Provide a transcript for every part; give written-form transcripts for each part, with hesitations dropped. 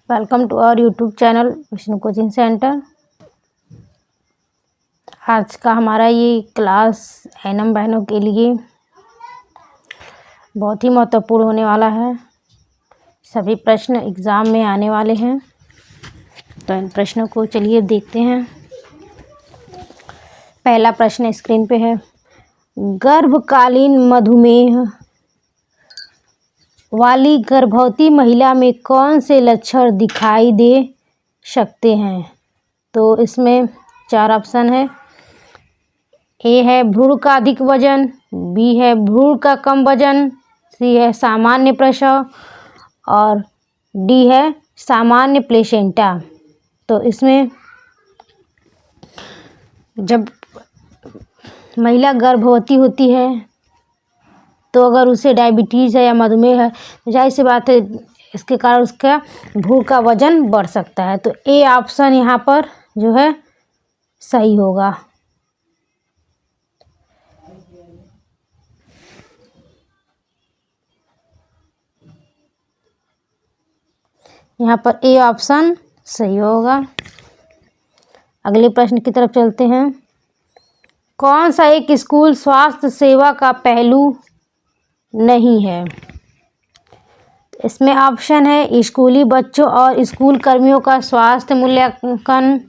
Welcome to our YouTube channel Vishnu coaching centre. आज का हमारा ये क्लास एनएम बहनों के लिए बहुत ही महत्वपूर्ण होने वाला है। सभी प्रश्न एग्ज़ाम में आने वाले हैं, तो इन प्रश्नों को चलिए देखते हैं। पहला प्रश्न स्क्रीन पे है, गर्भकालीन मधुमेह वाली गर्भवती महिला में कौन से लक्षण दिखाई दे सकते हैं? तो इसमें 4 ऑप्शन है। ए है भ्रूण का अधिक वजन, बी है भ्रूण का कम वजन, सी है सामान्य प्रसव और डी है सामान्य प्लेसेंटा। तो इसमें जब महिला गर्भवती होती है तो अगर उसे डायबिटीज़ है या मधुमेह है तो जाहिर सी बात है इसके कारण उसका भ्रूण का वजन बढ़ सकता है। तो ए ऑप्शन यहाँ पर जो है सही होगा। यहाँ पर ए ऑप्शन सही होगा। अगले प्रश्न की तरफ चलते हैं। कौन सा एक स्कूल स्वास्थ्य सेवा का पहलू नहीं है? इसमें ऑप्शन है स्कूली बच्चों और स्कूल कर्मियों का स्वास्थ्य मूल्यांकन,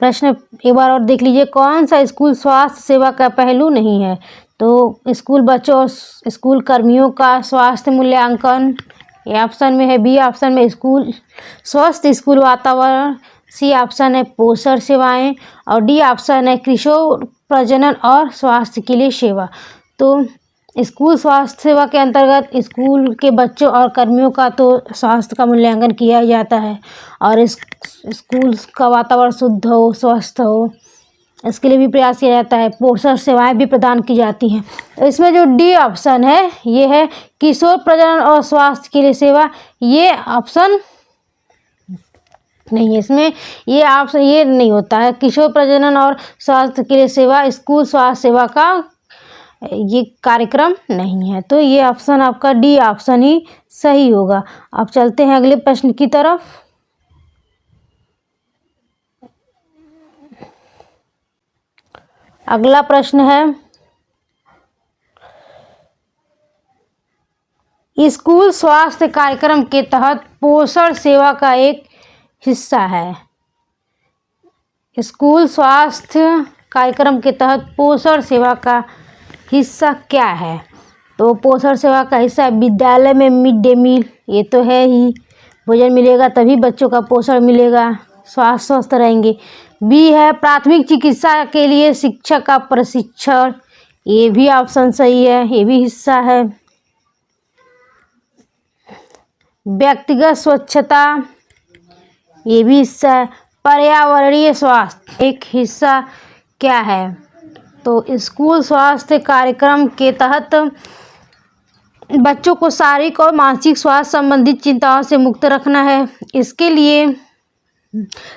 प्रश्न एक बार और देख लीजिए, कौन सा स्कूल स्वास्थ्य सेवा का पहलू नहीं है? तो स्कूल बच्चों और स्कूल कर्मियों का स्वास्थ्य मूल्यांकन, ए ऑप्शन में है। बी ऑप्शन में स्कूल स्वस्थ स्कूल वातावरण, सी ऑप्शन है पोषण सेवाएं और डी ऑप्शन है किशोर प्रजनन और स्वास्थ्य के लिए सेवा। तो स्कूल स्वास्थ्य सेवा के अंतर्गत स्कूल के बच्चों और कर्मियों का तो स्वास्थ्य का मूल्यांकन किया जाता है और इस स्कूल का वातावरण शुद्ध हो, स्वस्थ हो, इसके लिए भी प्रयास किया जाता है। पोषण सेवाएं भी प्रदान की जाती हैं। तो इसमें जो डी ऑप्शन है ये है किशोर प्रजनन और स्वास्थ्य के लिए सेवा, ये ऑप्शन नहीं है। इसमें ये ऑप्शन ये नहीं होता है। किशोर प्रजनन और स्वास्थ्य के लिए सेवा स्कूल स्वास्थ्य सेवा का ये कार्यक्रम नहीं है। तो ये ऑप्शन आपका डी ऑप्शन ही सही होगा। अब चलते हैं अगले प्रश्न की तरफ। अगला प्रश्न है, स्कूल स्वास्थ्य कार्यक्रम के तहत पोषण सेवा का एक हिस्सा है। स्कूल स्वास्थ्य कार्यक्रम के तहत पोषण सेवा का हिस्सा क्या है? तो पोषण सेवा का हिस्सा विद्यालय में मिड डे मील, ये तो है ही, भोजन मिलेगा तभी बच्चों का पोषण मिलेगा, स्वास्थ्य स्वस्थ रहेंगे। बी है प्राथमिक चिकित्सा के लिए शिक्षक का प्रशिक्षण, ये भी ऑप्शन सही है, ये भी हिस्सा है। व्यक्तिगत स्वच्छता, ये भी हिस्सा है। पर्यावरणीय स्वास्थ्य एक हिस्सा क्या है? तो स्कूल स्वास्थ्य कार्यक्रम के तहत बच्चों को शारीरिक और मानसिक स्वास्थ्य संबंधित चिंताओं से मुक्त रखना है। इसके लिए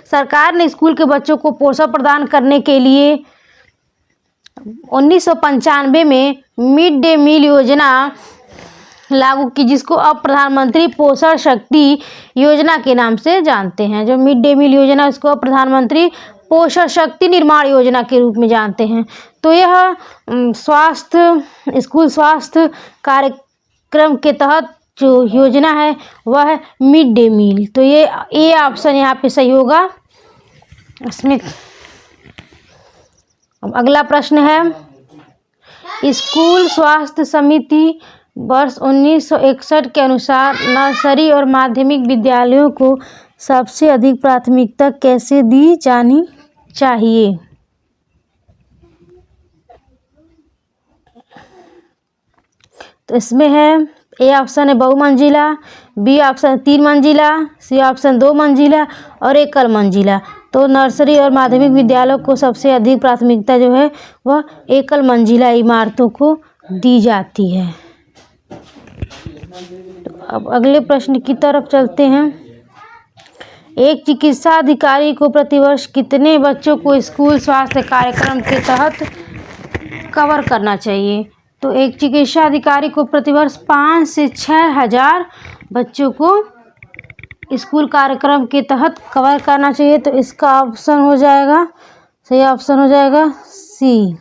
सरकार ने स्कूल के बच्चों को पोषण प्रदान करने के लिए 1995 में मिड डे मील योजना लागू की, जिसको अब प्रधानमंत्री पोषण शक्ति योजना के नाम से जानते हैं। जो मिड डे मील योजना इसको अब प्रधानमंत्री पोषण शक्ति निर्माण योजना के रूप में जानते हैं। तो यह स्वास्थ्य स्कूल स्वास्थ्य कार्यक्रम के तहत जो योजना है वह है मिड डे मील। तो ये ए ऑप्शन यहाँ पे सही होगा। इसमें अब अगला प्रश्न है, स्कूल स्वास्थ्य समिति वर्ष 1961 के अनुसार नर्सरी और माध्यमिक विद्यालयों को सबसे अधिक प्राथमिकता कैसे दी जानी चाहिए? तो इसमें है ए ऑप्शन है बहुमंजिला, बी ऑप्शन 3 मंजिला, सी ऑप्शन 2 मंजिला और एकल मंजिला। तो नर्सरी और माध्यमिक विद्यालयों को सबसे अधिक प्राथमिकता जो है वह एकल मंजिला इमारतों को दी जाती है। तो अब अगले प्रश्न की तरफ चलते हैं। एक चिकित्सा अधिकारी को प्रतिवर्ष कितने बच्चों को स्कूल स्वास्थ्य कार्यक्रम के तहत कवर करना चाहिए? तो एक चिकित्सा अधिकारी को प्रतिवर्ष 5 से 6,000 बच्चों को स्कूल कार्यक्रम के तहत कवर करना चाहिए। तो इसका ऑप्शन हो जाएगा, सही ऑप्शन हो जाएगा सी।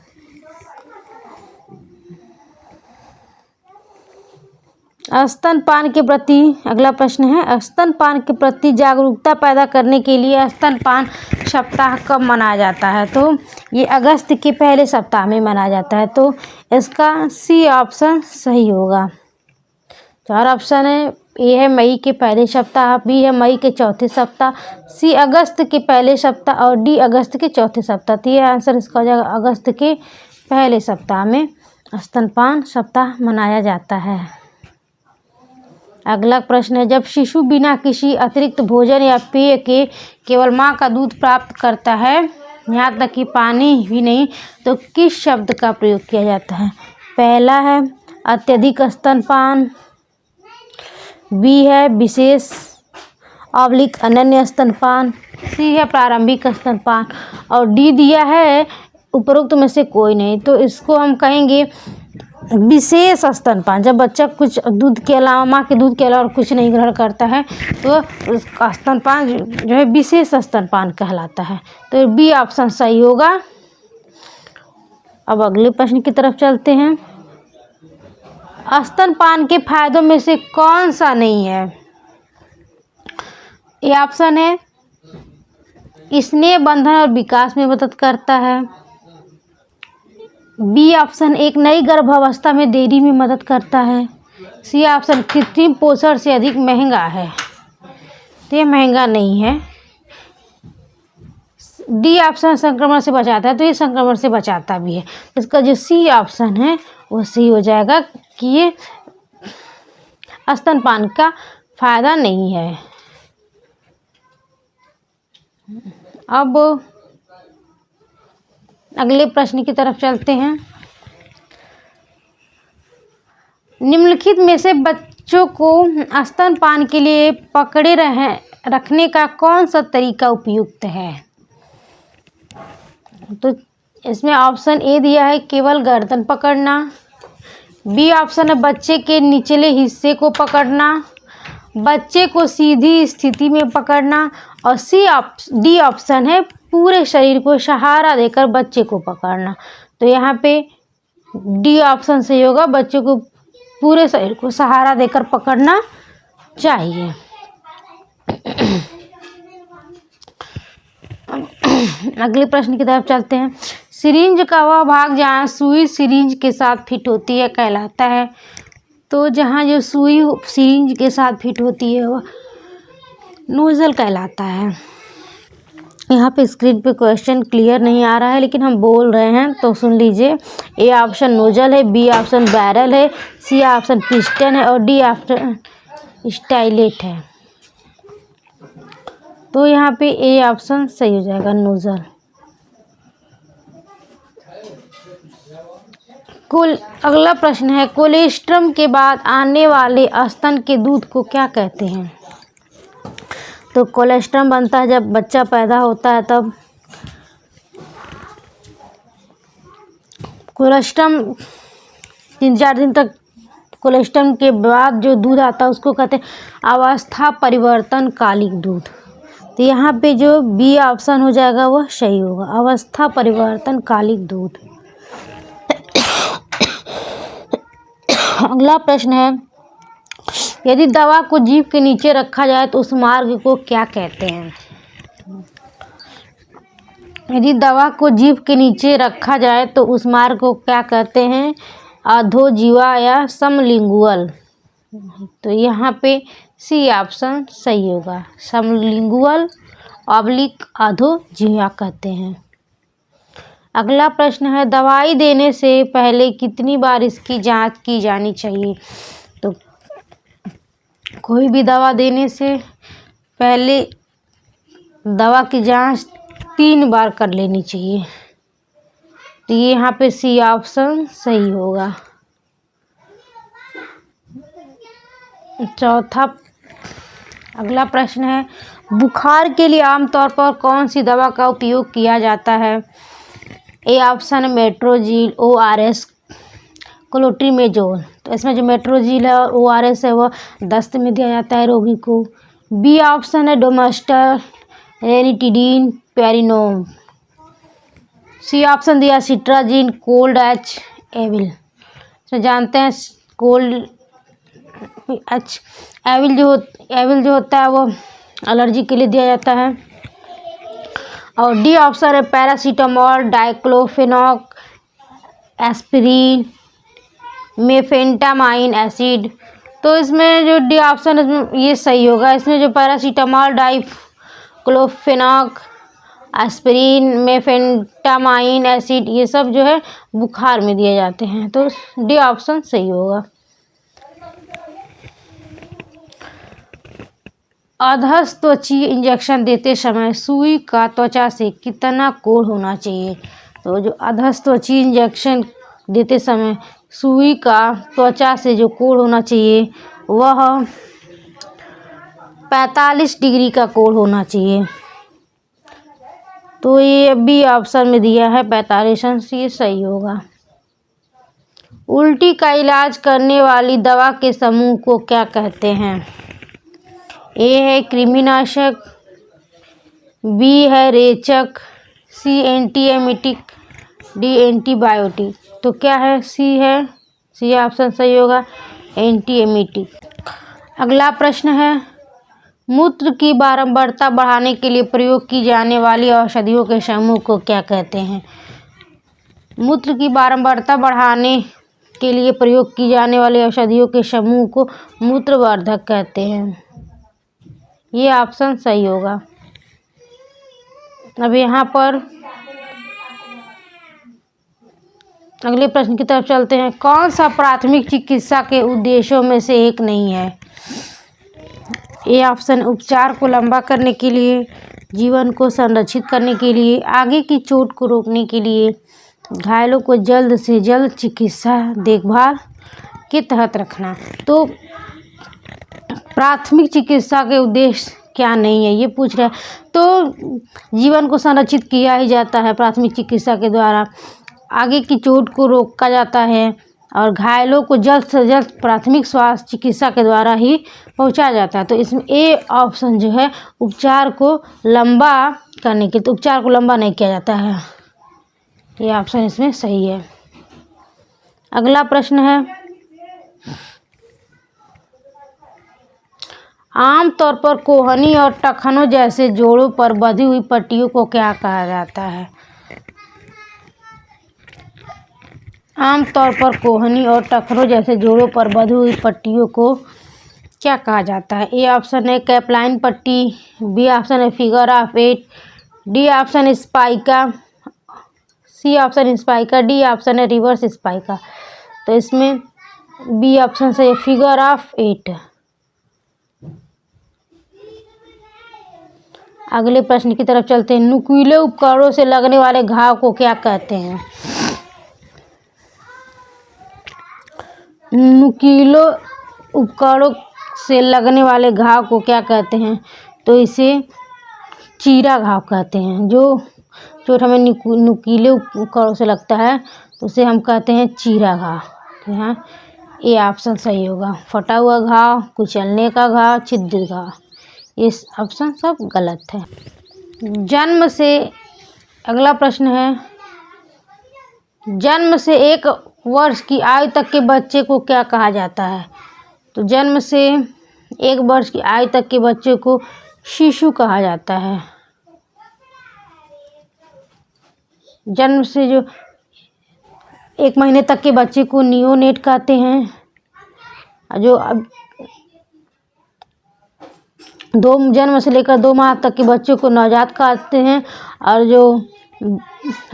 स्तनपान के प्रति अगला प्रश्न है, स्तनपान के प्रति जागरूकता पैदा करने के लिए स्तनपान सप्ताह कब मनाया जाता है? तो ये अगस्त के पहले सप्ताह में मनाया जाता है। तो इसका सी ऑप्शन सही होगा। 4 ऑप्शन है, ए है मई के पहले सप्ताह, बी है मई के चौथे सप्ताह, सी अगस्त के पहले सप्ताह और डी अगस्त के चौथे सप्ताह। तो ये आंसर इसका हो जाएगा अगस्त के पहले सप्ताह में स्तनपान सप्ताह मनाया जाता है। अगला प्रश्न है, जब शिशु बिना किसी अतिरिक्त भोजन या पेय के केवल माँ का दूध प्राप्त करता है, यहाँ तक कि पानी भी नहीं, तो किस शब्द का प्रयोग किया जाता है? पहला है अत्यधिक स्तनपान, बी है विशेष / अनन्य स्तनपान, सी है प्रारंभिक स्तनपान और डी दिया है उपरोक्त में से कोई नहीं। तो इसको हम कहेंगे विशेष स्तनपान। जब बच्चा कुछ दूध के अलावा, माँ के दूध के अलावा और कुछ नहीं ग्रहण करता है तो उसका स्तनपान जो है विशेष स्तनपान कहलाता है। तो बी ऑप्शन सही होगा। अब अगले प्रश्न की तरफ चलते हैं, स्तनपान के फायदों में से कौन सा नहीं है? ए ऑप्शन है स्नेह बंधन और विकास में मदद करता है, बी ऑप्शन एक नई गर्भावस्था में देरी में मदद करता है, सी ऑप्शन कृत्रिम पोषण से अधिक महंगा है, तो ये महंगा नहीं है, डी ऑप्शन संक्रमण से बचाता है, तो ये संक्रमण से बचाता भी है। इसका जो सी ऑप्शन है वो सही हो जाएगा कि ये स्तनपान का फायदा नहीं है। अब अगले प्रश्न की तरफ चलते हैं, निम्नलिखित में से बच्चों को स्तनपान के लिए पकड़े रखने का कौन सा तरीका उपयुक्त है? तो इसमें ऑप्शन ए दिया है केवल गर्दन पकड़ना, बी ऑप्शन है बच्चे के निचले हिस्से को पकड़ना, बच्चे को सीधी स्थिति में पकड़ना और डी ऑप्शन है पूरे शरीर को सहारा देकर बच्चे को पकड़ना। तो यहाँ पे डी ऑप्शन सही होगा, बच्चे को पूरे शरीर को सहारा देकर पकड़ना चाहिए। अगले प्रश्न की तरफ चलते हैं, सिरिंज का वह भाग जहाँ सुई सिरिंज के साथ फिट होती है कहलाता है। तो जहाँ जो सुई सिरिंज के साथ फिट होती है वह नोजल कहलाता है। यहाँ पे स्क्रीन पे क्वेश्चन क्लियर नहीं आ रहा है लेकिन हम बोल रहे हैं तो सुन लीजिए। ए ऑप्शन नोजल है, बी ऑप्शन बैरल है, सी ऑप्शन पिस्टन है और डी ऑप्शन स्टाइलेट है। तो यहाँ पे ए ऑप्शन सही हो जाएगा, नोजल। अगला प्रश्न है, कोलेस्ट्रम के बाद आने वाले स्तन के दूध को क्या कहते हैं? तो कोलेस्ट्रम बनता है जब बच्चा पैदा होता है, तब कोलेस्ट्रम 3-4 दिन तक कोलेस्ट्रम के बाद जो दूध आता है उसको कहते हैं अवस्था परिवर्तन कालिक दूध। तो यहाँ पे जो बी ऑप्शन हो जाएगा वह सही होगा, अवस्था परिवर्तन कालिक दूध। अगला प्रश्न है, यदि दवा को जीभ के नीचे रखा जाए तो उस मार्ग को क्या कहते हैं? यदि दवा को जीभ के नीचे रखा जाए तो उस मार्ग को क्या कहते हैं? अधोजीवा या समलिंगुअल। तो यहाँ पे सी ऑप्शन सही होगा, समलिंगुअल / अधोजीवा कहते हैं। अगला प्रश्न है, दवाई देने से पहले कितनी बार इसकी जांच की जानी चाहिए? तो कोई भी दवा देने से पहले दवा की जांच 3 बार कर लेनी चाहिए। तो ये यहाँ पे सी ऑप्शन सही होगा। चौथा अगला प्रश्न है, बुखार के लिए आमतौर पर कौन सी दवा का उपयोग किया जाता है? A option Metrogyl ORS क्लोट्रीमेजोल। तो इसमें जो मेट्रोजिल है और ORS है वह दस्त में दिया जाता है रोगी को। बी ऑप्शन है डोमेस्टर रेनिटिडीन पेरिनोम। सी ऑप्शन दिया सिट्राजिन कोल्ड एच एविल। तो जानते हैं कोल्ड एच एविल जो होता है वो एलर्जी के लिए दिया जाता है। और डी ऑप्शन है पैरासीटामोल डाइक्लोफेनॉक एस्पिरिन मेफेंटामाइन एसिड। तो इसमें जो डी ऑप्शन है ये सही होगा। इसमें जो पैरासीटामोल डाइक्लोफेनॉक एस्पिरिन मेफेंटामाइन एसिड ये सब जो है बुखार में दिए जाते हैं। तो डी ऑप्शन सही होगा। अधस त्वचीय इंजेक्शन देते समय सुई का त्वचा से कितना कोण होना चाहिए। तो जो अधस त्वचीय इंजेक्शन देते समय सुई का त्वचा से जो कोण होना चाहिए वह 45 डिग्री का कोण होना चाहिए। तो ये बी ऑप्शन में दिया है 45, ये सही होगा। उल्टी का इलाज करने वाली दवा के समूह को क्या कहते हैं। ए है कृमिनाशक, बी है रेचक, सी एंटीएमिटिक, डी एंटीबायोटिक। तो क्या है सी ऑप्शन सही होगा एंटीएमिटिक। अगला प्रश्न है मूत्र की बारंबारता बढ़ाने के लिए प्रयोग की जाने वाली औषधियों के समूह को क्या कहते हैं। मूत्र की बारंबारता बढ़ाने के लिए प्रयोग की जाने वाली औषधियों के समूह को मूत्रवर्धक कहते हैं। ये ऑप्शन सही होगा। अब यहाँ पर अगले प्रश्न की तरफ चलते हैं। कौन सा प्राथमिक चिकित्सा के उद्देश्यों में से एक नहीं है। ए ऑप्शन उपचार को लंबा करने के लिए, जीवन को संरक्षित करने के लिए, आगे की चोट को रोकने के लिए, घायलों को जल्द से जल्द चिकित्सा देखभाल के तहत रखना। तो प्राथमिक चिकित्सा के उद्देश्य क्या नहीं है ये पूछ रहा है। तो जीवन को संरक्षित किया ही जाता है प्राथमिक चिकित्सा के द्वारा, आगे की चोट को रोका जाता है और घायलों को जल्द से जल्द प्राथमिक स्वास्थ्य चिकित्सा के द्वारा ही पहुंचाया जाता है। तो इसमें ए ऑप्शन जो है उपचार को लंबा करने के, तो उपचार को लंबा नहीं किया जाता है, ये ऑप्शन इसमें सही है। अगला प्रश्न है आमतौर पर कोहनी और टखनों जैसे जोड़ों पर बंधी हुई पट्टियों को क्या कहा जाता है। आमतौर पर कोहनी और टखनों जैसे जोड़ों पर बंधी हुई पट्टियों को क्या कहा जाता है। ए ऑप्शन है कैपलाइन पट्टी, बी ऑप्शन है figure of 8, D option spica, C option spica, D option है रिवर्स स्पाइका। तो इसमें बी ऑप्शन से फिगर ऑफ 8। अगले प्रश्न की तरफ चलते हैं। नुकीले उपकरणों से लगने वाले घाव को क्या कहते हैं। नुकीले उपकरणों से लगने वाले घाव को क्या कहते हैं। तो इसे चीरा घाव कहते हैं। जो चोट हमें नुकीले उपकरणों से लगता है तो उसे हम कहते हैं चीरा घाव। तो यहाँ ये ऑप्शन सही होगा। फटा हुआ घाव, कुचलने का घाव, छिद्रित घाव, ये ऑप्शन सब गलत है। जन्म से अगला प्रश्न है जन्म से 1 वर्ष की आयु तक के बच्चे को क्या कहा जाता है। तो जन्म से 1 वर्ष की आयु तक के बच्चे को शिशु कहा जाता है। जन्म से जो 1 महीने तक के बच्चे को नियोनेट कहते हैं। जो अब जन्म से लेकर 2 माह तक के बच्चों को नवजात कहते हैं। और जो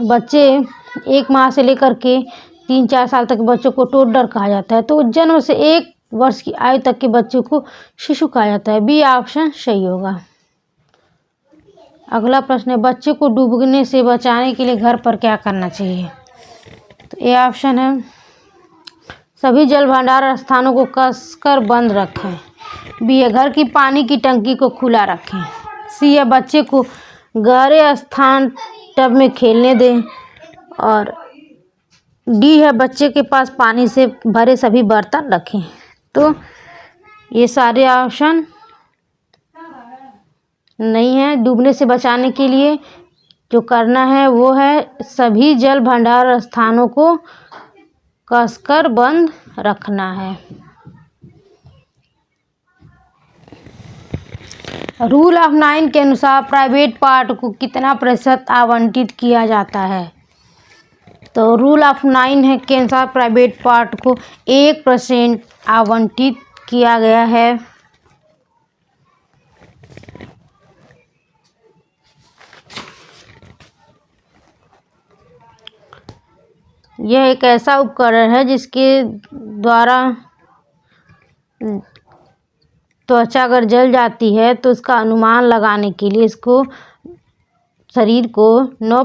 बच्चे 1 माह से लेकर के 3-4 साल तक के बच्चों को टोडलर कहा जाता है। तो जन्म से 1 वर्ष की आयु तक के बच्चों को शिशु कहा जाता है। बी ऑप्शन सही होगा। अगला प्रश्न है बच्चे को डूबने से बचाने के लिए घर पर क्या करना चाहिए। तो ए ऑप्शन है सभी जल भंडार स्थानों को कसकर बंद रखें। बी है घर की पानी की टंकी को खुला रखें। सी है बच्चे को गहरे स्थान टब में खेलने दें। और डी है बच्चे के पास पानी से भरे सभी बर्तन रखें। तो ये सारे ऑप्शन नहीं है। डूबने से बचाने के लिए जो करना है वो है सभी जल भंडार स्थानों को कसकर बंद रखना है। रूल ऑफ 9 के अनुसार प्राइवेट पार्ट को कितना प्रतिशत आवंटित किया जाता है? तो रूल ऑफ 9 है के अनुसार प्राइवेट पार्ट को 1% आवंटित किया गया है। यह एक ऐसा उपकरण है जिसके द्वारा त्वचा अगर जल जाती है तो उसका अनुमान लगाने के लिए इसको शरीर को 9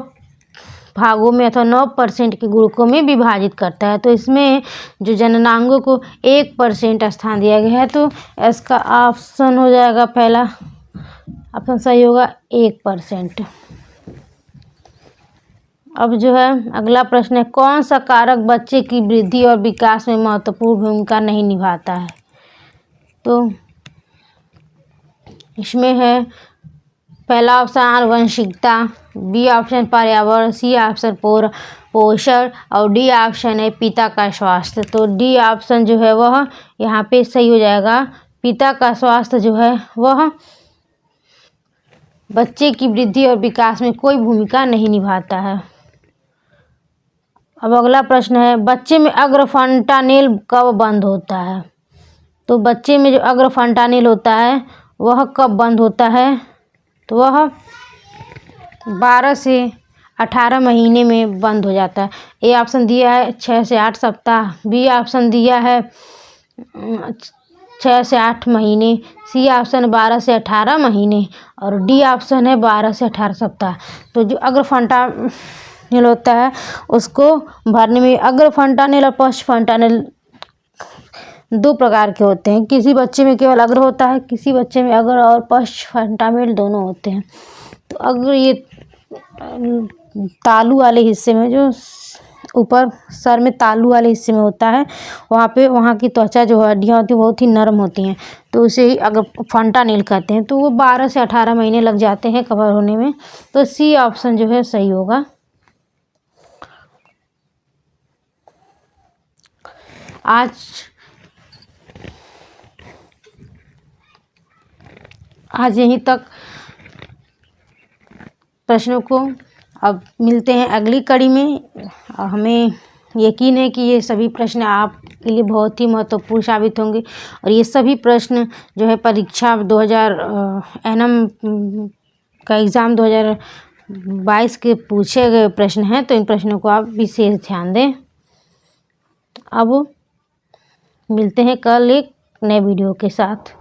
भागों में अथवा 9% के गुणकों में विभाजित करता है। तो इसमें जो जननांगों को 1% स्थान दिया गया है। तो इसका ऑप्शन हो जाएगा पहला ऑप्शन सही होगा 1%। अब जो है अगला प्रश्न है, कौन सा कारक बच्चे की वृद्धि और विकास में महत्वपूर्ण भूमिका नहीं निभाता है? तो इसमें है पहला ऑप्शन आनुवंशिकता, बी ऑप्शन पर्यावरण, सी ऑप्शन पोषण और डी ऑप्शन है पिता का स्वास्थ्य। तो डी ऑप्शन जो है वह यहाँ पे सही हो जाएगा। पिता का स्वास्थ्य जो है वह बच्चे की वृद्धि और विकास में कोई भूमिका नहीं निभाता है। अब अगला प्रश्न है, बच्चे में अग्रफंटानेल कब बंद होता है? तो बच्चे में जो अग्रफंटानेल होता है वह कब बंद होता है? तो वह 12 से 18 महीने में बंद हो जाता है। ए ऑप्शन दिया है 6 से 8 सप्ताह, बी ऑप्शन दिया है 6 से 8 महीने, सी ऑप्शन 12 से 18 महीने और डी ऑप्शन है 12 से 18 सप्ताह। तो जो अग्रफंटानेल होता है उसको भरने में अग्रफंटानेल और पश्चफंटानेल 2 प्रकार के होते हैं। किसी बच्चे में केवल अग्र होता है, किसी बच्चे में अग्र और पश्चफंटानेल दोनों होते हैं। तो अग्र ये तालू वाले हिस्से में जो ऊपर सर में तालू वाले हिस्से में होता है वहाँ की त्वचा जो हड्डियाँ होती हैं बहुत ही नरम होती हैं। तो उसे ही अगर फंटानेल कहते हैं। तो वो 12 से 18 महीने लग जाते हैं कवर होने में। तो सी ऑप्शन जो है सही होगा। आज यहीं तक प्रश्नों को, अब मिलते हैं अगली कड़ी में। हमें यकीन है कि ये सभी प्रश्न आपके लिए बहुत ही महत्वपूर्ण साबित होंगे और ये सभी प्रश्न जो है परीक्षा 2000 एनएम का एग्ज़ाम 2022 के पूछे गए प्रश्न हैं। तो इन प्रश्नों को आप विशेष ध्यान दें। अब मिलते हैं कल एक नए वीडियो के साथ।